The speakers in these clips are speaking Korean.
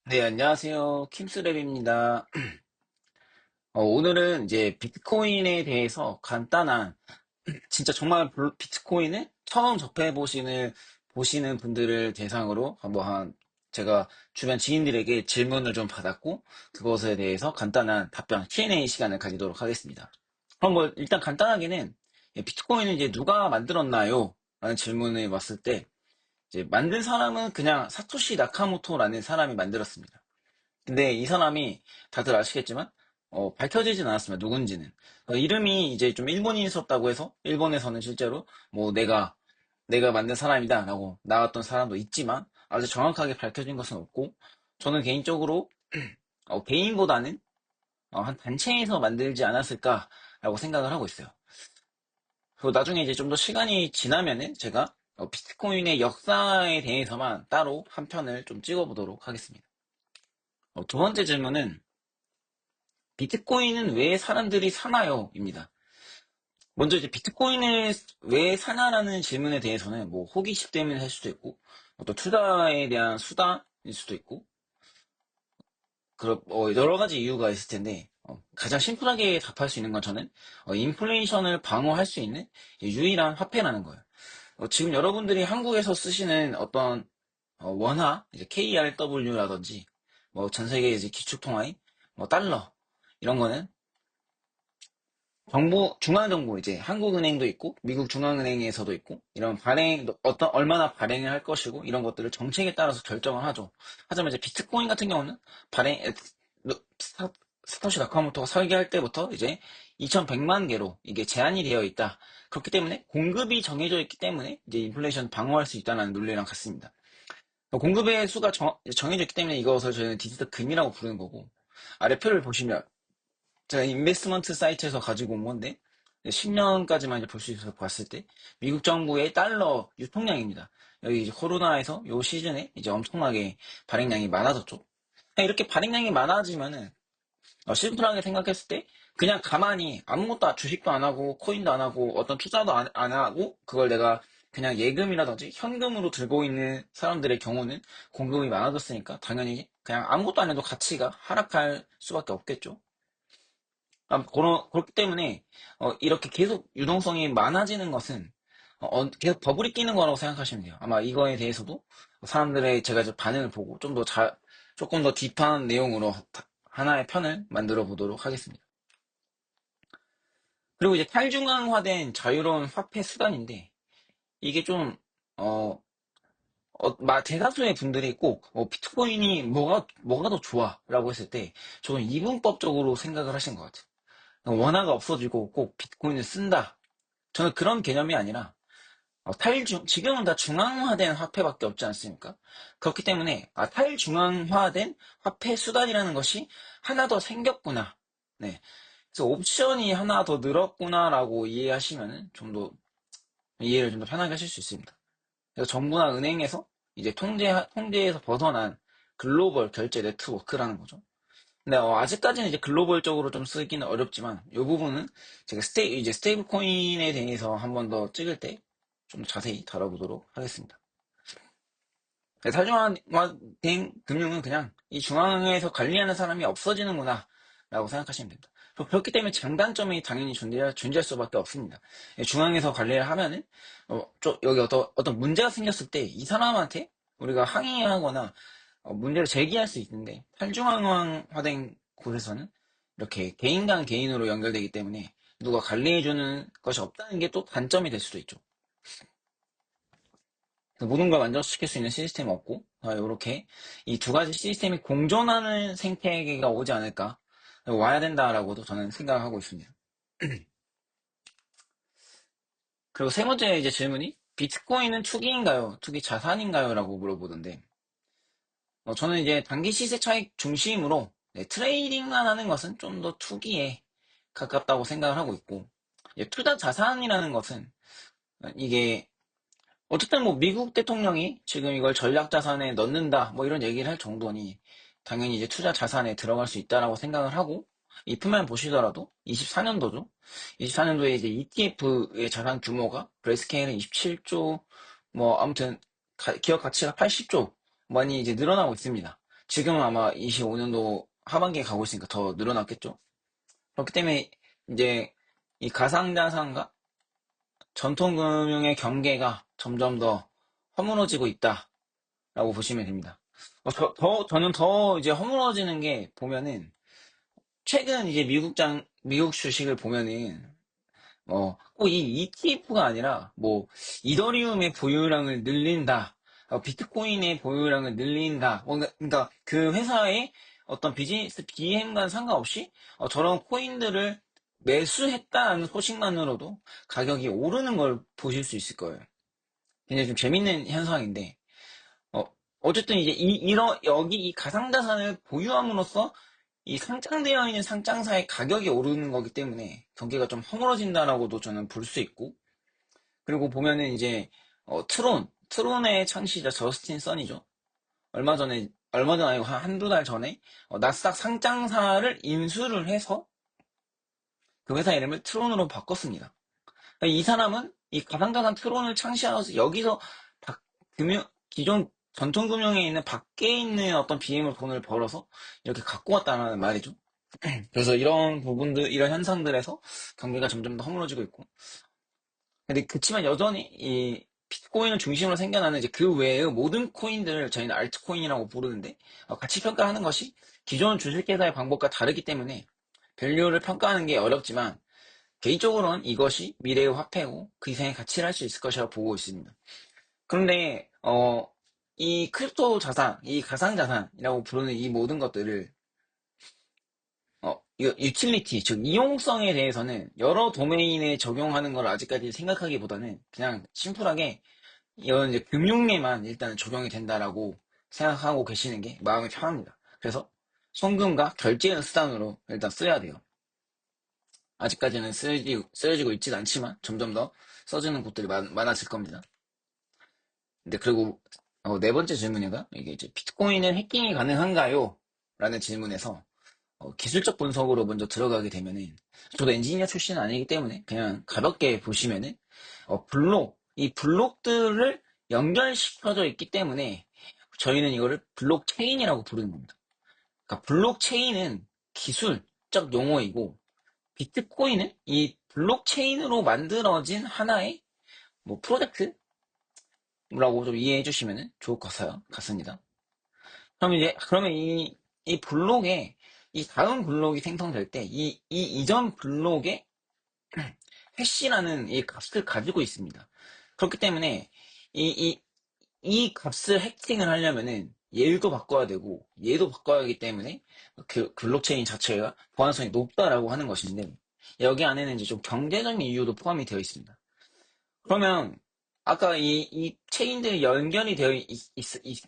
네, 안녕하세요. 킴스랩입니다. 오늘은 이제 비트코인에 대해서 간단한, 진짜 정말 비트코인을 처음 보시는 분들을 대상으로 제가 주변 지인들에게 질문을 좀 받았고, 그것에 대해서 간단한 답변, Q&A 시간을 가지도록 하겠습니다. 그럼 뭐, 일단 간단하게는, 비트코인을 이제 누가 만들었나요? 라는 질문을 왔을 때, 이제 만든 사람은 그냥 사토시 나카모토라는 사람이 만들었습니다. 근데 이 사람이 다들 아시겠지만 밝혀지진 않았습니다. 누군지는. 이름이 이제 좀 일본인스럽다고 해서 일본에서는 실제로 뭐 내가 만든 사람이다라고 나왔던 사람도 있지만 아직 정확하게 밝혀진 것은 없고 저는 개인적으로 개인보다는 한 단체에서 만들지 않았을까라고 생각을 하고 있어요. 그리고 나중에 이제 좀 더 시간이 지나면은 제가 비트코인의 역사에 대해서만 따로 한 편을 좀 찍어보도록 하겠습니다. 두 번째 질문은 비트코인은 왜 사람들이 사나요? 입니다. 먼저 이제 비트코인을 왜 사냐라는 질문에 대해서는 뭐 호기심 때문에 할 수도 있고, 또 투자에 대한 수단일 수도 있고, 여러 가지 이유가 있을 텐데, 가장 심플하게 답할 수 있는 건 저는, 인플레이션을 방어할 수 있는 유일한 화폐라는 거예요. 지금 여러분들이 한국에서 쓰시는 어떤, 원화, 이제 KRW라든지, 뭐 전 세계 이제 기축통화인, 뭐 달러, 이런 거는 중앙정부, 이제 한국은행도 있고, 미국 중앙은행에서도 있고, 얼마나 발행을 할 것이고, 이런 것들을 정책에 따라서 결정을 하죠. 하지만 이제 비트코인 같은 경우는 발행, 사토시 나카모토가 설계할 때부터 이제 2100만 개로 이게 제한이 되어 있다. 그렇기 때문에 공급이 정해져 있기 때문에 이제 인플레이션 방어할 수 있다는 논리랑 같습니다. 공급의 수가 정해져 있기 때문에 이것을 저희는 디지털 금이라고 부르는 거고, 아래 표를 보시면 제가 인베스트먼트 사이트에서 가지고 온 건데 10년까지만 이제 볼 수 있어서 봤을 때 미국 정부의 달러 유통량입니다. 여기 이제 코로나에서 요 시즌에 이제 엄청나게 발행량이 많아졌죠. 이렇게 발행량이 많아지면은 심플하게 생각했을 때 그냥 가만히 아무것도 주식도 안 하고 코인도 안 하고 어떤 투자도 안 하고 그걸 내가 그냥 예금이라든지 현금으로 들고 있는 사람들의 경우는 공급이 많아졌으니까 당연히 그냥 아무것도 안 해도 가치가 하락할 수밖에 없겠죠. 그렇기 때문에 이렇게 계속 유동성이 많아지는 것은 계속 버블이 끼는 거라고 생각하시면 돼요. 아마 이거에 대해서도 사람들의 제가 이제 반응을 보고 조금 더 딥한 내용으로 하나의 편을 만들어 보도록 하겠습니다. 그리고 이제 탈중앙화된 자유로운 화폐 수단인데 이게 좀 어, 대다수의 분들이 꼭 비트코인이 뭐가 더 좋아라고 했을 때 저는 이분법적으로 생각을 하신 것 같아요. 원화가 없어지고 꼭 비트코인을 쓴다. 저는 그런 개념이 아니라 지금은 다 중앙화된 화폐밖에 없지 않습니까? 그렇기 때문에 탈중앙화된 화폐 수단이라는 것이 하나 더 생겼구나. 네. 그래서 옵션이 하나 더 늘었구나라고 이해하시면 좀 더 이해를 좀 더 편하게 하실 수 있습니다. 그래서 정부나 은행에서 이제 통제에서 벗어난 글로벌 결제 네트워크라는 거죠. 근데 아직까지는 이제 글로벌적으로 좀 쓰기는 어렵지만 이 부분은 제가 이제 스테이블 코인에 대해서 한 번 더 찍을 때 좀 자세히 다뤄보도록 하겠습니다. 탈중앙화된 금융은 그냥 이 중앙에서 관리하는 사람이 없어지는구나 라고 생각하시면 됩니다. 그렇기 때문에 장단점이 당연히 존재할 수밖에 없습니다. 중앙에서 관리를 하면은 여기 어떤 문제가 생겼을 때 이 사람한테 우리가 항의하거나 문제를 제기할 수 있는데 탈중앙화된 곳에서는 이렇게 개인 간 개인으로 연결되기 때문에 누가 관리해주는 것이 없다는 게 또 단점이 될 수도 있죠. 모든 걸 만족시킬 수 있는 시스템이 없고 이렇게 이 두 가지 시스템이 공존하는 생태계가 오지 않을까 와야 된다라고도 저는 생각하고 있습니다. 그리고 세 번째 이제 질문이 비트코인은 투기인가요? 투기 자산인가요? 라고 물어보던데 저는 이제 단기 시세 차익 중심으로 트레이딩만 하는 것은 좀 더 투기에 가깝다고 생각을 하고 있고 투자 자산이라는 것은 이게 어쨌든 뭐 미국 대통령이 지금 이걸 전략 자산에 넣는다 뭐 이런 얘기를 할 정도니 당연히 이제 투자 자산에 들어갈 수 있다라고 생각을 하고 이프만 보시더라도 24년도죠. 24년도에 이제 ETF의 자산 규모가 그레이스케일은 27조 뭐 아무튼 기업 가치가 80조 많이 이제 늘어나고 있습니다. 지금은 아마 25년도 하반기에 가고 있으니까 더 늘어났겠죠. 그렇기 때문에 이제 이 가상자산과 전통금융의 경계가 점점 더 허물어지고 있다라고 보시면 됩니다. 저는 더 이제 허물어지는 게 보면은 최근 이제 미국 주식을 보면은 꼭 이 ETF가 아니라 뭐 이더리움의 보유량을 늘린다, 비트코인의 보유량을 늘린다. 그러니까 그 회사의 어떤 비즈니스 비행과 상관없이 저런 코인들을 매수했다는 소식만으로도 가격이 오르는 걸 보실 수 있을 거예요. 굉장히 좀 재밌는 현상인데, 어, 어쨌든 이제 여기 이 가상자산을 보유함으로써 이 상장되어 있는 상장사의 가격이 오르는 거기 때문에 경기가 좀 허물어진다라고도 저는 볼 수 있고, 그리고 보면은 이제 트론의 창시자 저스틴 선이죠. 얼마 전 아니고 한두 달 전에 나스닥 상장사를 인수를 해서 그 회사 이름을 트론으로 바꿨습니다. 이 사람은 이 가상자산 트론을 창시하면서 여기서 박- 기존 전통금융에 있는 밖에 있는 어떤 BM으로 돈을 벌어서 이렇게 갖고 왔다는 말이죠. 그래서 이런 부분들, 이런 현상들에서 경기가 점점 더 허물어지고 있고. 근데 그치만 여전히 이 비트코인을 중심으로 생겨나는 이제 그 외의 모든 코인들을 저희는 알트코인이라고 부르는데, 가치 평가하는 것이 기존 주식회사의 방법과 다르기 때문에 밸류를 평가하는 게 어렵지만, 개인적으로는 이것이 미래의 화폐고 그 이상의 가치를 할 수 있을 것이라고 보고 있습니다. 그런데 이 크립토 자산, 이 가상 자산이라고 부르는 이 모든 것들을 유틸리티, 즉 이용성에 대해서는 여러 도메인에 적용하는 걸 아직까지 생각하기보다는 그냥 심플하게 이건 이제 금융에만 일단 적용이 된다라고 생각하고 계시는 게 마음이 편합니다. 그래서 송금과 결제의 수단으로 일단 써야 돼요. 아직까지는 쓰여지고 있진 않지만 점점 더 써지는 곳들이 많아질 겁니다. 근데 그리고 네 번째 질문인가? 이게 이제 비트코인은 해킹이 가능한가요? 라는 질문에서 기술적 분석으로 먼저 들어가게 되면은 저도 엔지니어 출신은 아니기 때문에 그냥 가볍게 보시면은 이 블록들을 연결시켜져 있기 때문에 저희는 이거를 블록체인이라고 부르는 겁니다. 그러니까 블록체인은 기술적 용어이고 비트코인은 이 블록체인으로 만들어진 하나의 뭐 프로젝트라고 좀 이해해 주시면 좋을 것 같습니다. 그러면 이 블록에 이 다음 블록이 생성될 때 이 이전 블록에 해시라는 이 값을 가지고 있습니다. 그렇기 때문에 이, 이, 이 값을 해킹을 하려면은 얘도 바꿔야 되고 얘도 바꿔야 하기 때문에 그 블록체인 자체가 보안성이 높다라고 하는 것인데 여기 안에는 이제 좀 경제적인 이유도 포함이 되어 있습니다. 그러면 아까 이 체인들이 연결이 되어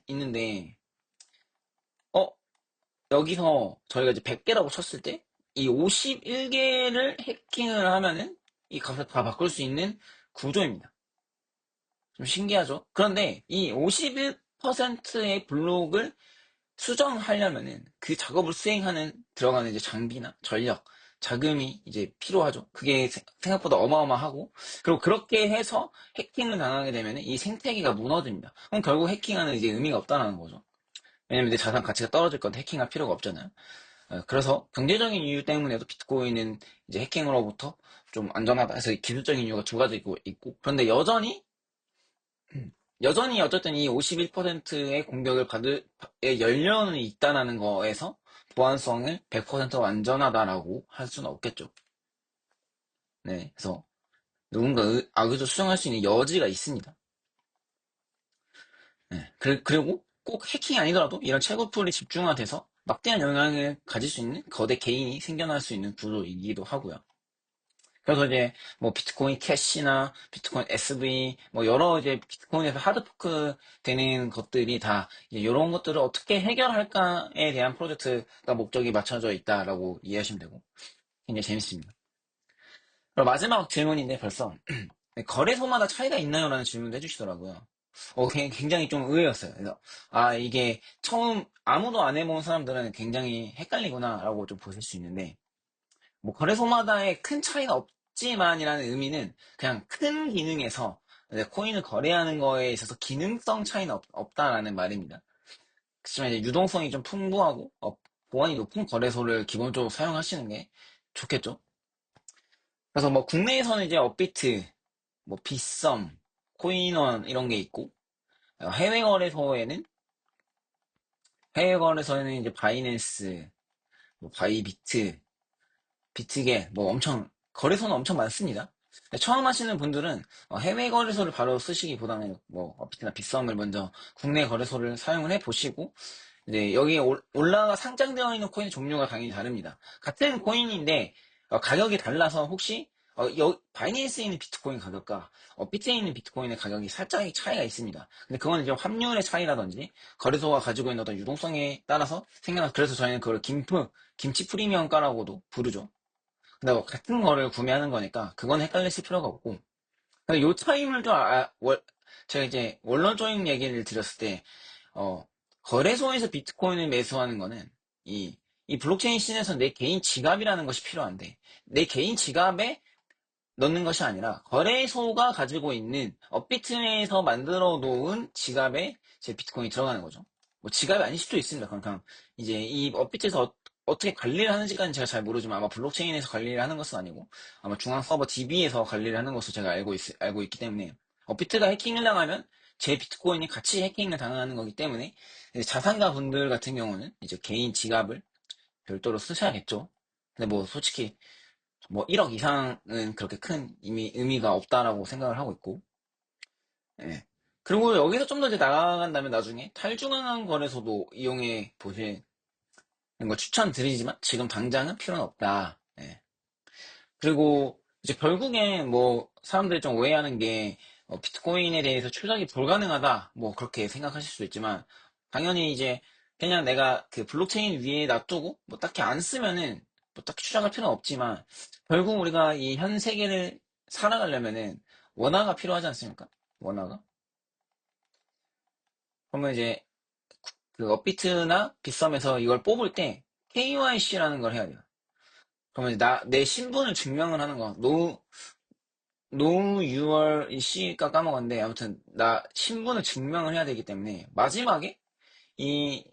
있는데 어 여기서 저희가 이제 100개라고 쳤을 때 이 51개를 해킹을 하면은 이 값을 다 바꿀 수 있는 구조입니다. 좀 신기하죠? 그런데 이 51%의 블록을 수정하려면은 그 작업을 들어가는 이제 장비나 전력, 자금이 이제 필요하죠. 그게 생각보다 어마어마하고, 그리고 그렇게 해서 해킹을 당하게 되면은 이 생태계가 무너집니다. 그럼 결국 해킹하는 이제 의미가 없다는 거죠. 왜냐면 이제 자산 가치가 떨어질 건데 해킹할 필요가 없잖아요. 그래서 경제적인 이유 때문에도 비트코인은 이제 해킹으로부터 좀 안전하다 해서 기술적인 이유가 두 가지 있고, 그런데 여전히 어쨌든 이 51%의 공격을 받을 연료는 있다라는 거에서 보안성을 100% 안전하다라고 할 수는 없겠죠. 네, 그래서 누군가 악의도 수정할 수 있는 여지가 있습니다. 네, 그리고 꼭 해킹이 아니더라도 이런 채굴풀이 집중화돼서 막대한 영향을 가질 수 있는 거대 개인이 생겨날 수 있는 구조이기도 하고요. 그래서 이제 뭐 비트코인 캐시나 비트코인 SV 뭐 여러 이제 비트코인에서 하드포크 되는 것들이 다 이제 이런 것들을 어떻게 해결할까에 대한 프로젝트가 목적이 맞춰져 있다라고 이해하시면 되고 굉장히 재밌습니다. 그리고 마지막 질문인데 벌써 거래소마다 차이가 있나요?라는 질문도 해주시더라고요. 굉장히 좀 의외였어요. 그래서 이게 처음 아무도 안 해본 사람들은 굉장히 헷갈리구나라고 좀 보실 수 있는데 뭐 거래소마다의 큰 차이는 없지만이라는 의미는 그냥 큰 기능에서 이제 코인을 거래하는 거에 있어서 기능성 차이는 없다라는 말입니다. 그렇지만 이제 유동성이 좀 풍부하고 보안이 높은 거래소를 기본적으로 사용하시는 게 좋겠죠. 그래서 뭐 국내에서는 이제 업비트, 뭐 빗썸, 코인원 이런 게 있고 해외 거래소에는 이제 바이낸스, 뭐 바이비트, 비트게 뭐 엄청 거래소는 엄청 많습니다. 처음 하시는 분들은 해외 거래소를 바로 쓰시기보다는 뭐 업비트나 빗썸을 먼저 국내 거래소를 사용을 해 보시고 이제 여기에 올라가 상장되어 있는 코인의 종류가 당연히 다릅니다. 같은 코인인데 가격이 달라서 혹시 바이낸스에 있는 비트코인 가격과 비트에 있는 비트코인의 가격이 살짝 차이가 있습니다. 근데 그건 이제 환율의 차이라든지 거래소가 가지고 있는 어떤 유동성에 따라서 생겨나. 그래서 저희는 그걸 김치 프리미엄가라고도 부르죠. 근데 같은 거를 구매하는 거니까 그건 헷갈리실 필요가 없고. 근데 요 차이를 좀 제가 이제 원론적인 얘기를 드렸을 때 어, 거래소에서 비트코인을 매수하는 거는 이 블록체인 시장에서 내 개인 지갑이라는 것이 필요한데, 내 개인 지갑에 넣는 것이 아니라 거래소가 가지고 있는 업비트에서 만들어 놓은 지갑에 제 비트코인이 들어가는 거죠. 뭐 지갑이 아닐 수도 있습니다. 그냥 이제 이 업비트에서 떻게 관리를 하는지까지는 제가 잘 모르지만 아마 블록체인에서 관리를 하는 것은 아니고 아마 중앙 서버 DB에서 관리를 하는 것으로 제가 알고 있기 때문에 업비트가 해킹을 당하면 제 비트코인이 같이 해킹을 당하는 거기 때문에 이제 자산가 분들 같은 경우는 이제 개인 지갑을 별도로 쓰셔야겠죠. 근데 뭐 솔직히 뭐 1억 이상은 그렇게 큰 의미가 없다라고 생각을 하고 있고, 예. 그리고 여기서 좀 더 이제 나아간다면 나중에 탈중앙 거래소도 이용해 보시는 거 추천드리지만 지금 당장은 필요는 없다. 예. 그리고 이제 결국엔 뭐 사람들이 좀 오해하는 게 비트코인에 대해서 추적이 불가능하다 뭐 그렇게 생각하실 수도 있지만 당연히 이제 그냥 내가 그 블록체인 위에 놔두고 뭐 딱히 안 쓰면은 뭐 딱히 추적할 필요는 없지만 결국 우리가 이 현 세계를 살아가려면은 원화가 필요하지 않습니까? 원화가. 그러면 이제 그 업비트나 빗썸에서 이걸 뽑을 때 KYC라는 걸 해야 돼요. 그러면 이제 내 신분을 증명을 하는 거. 노 6월 이 시가 까먹었는데 아무튼 나 신분을 증명을 해야 되기 때문에 마지막에 이,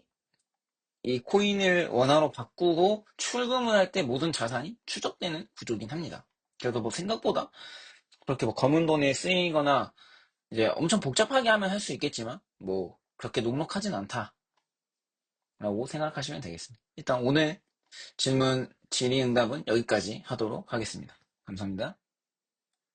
이 코인을 원화로 바꾸고 출금을 할 때 모든 자산이 추적되는 구조긴 합니다. 그래서 뭐 생각보다 그렇게 뭐 검은 돈에 쓰이거나 이제 엄청 복잡하게 하면 할 수 있겠지만 뭐 그렇게 녹록하진 않다라고 생각하시면 되겠습니다. 일단 오늘 질문 질의응답은 여기까지 하도록 하겠습니다. 감사합니다.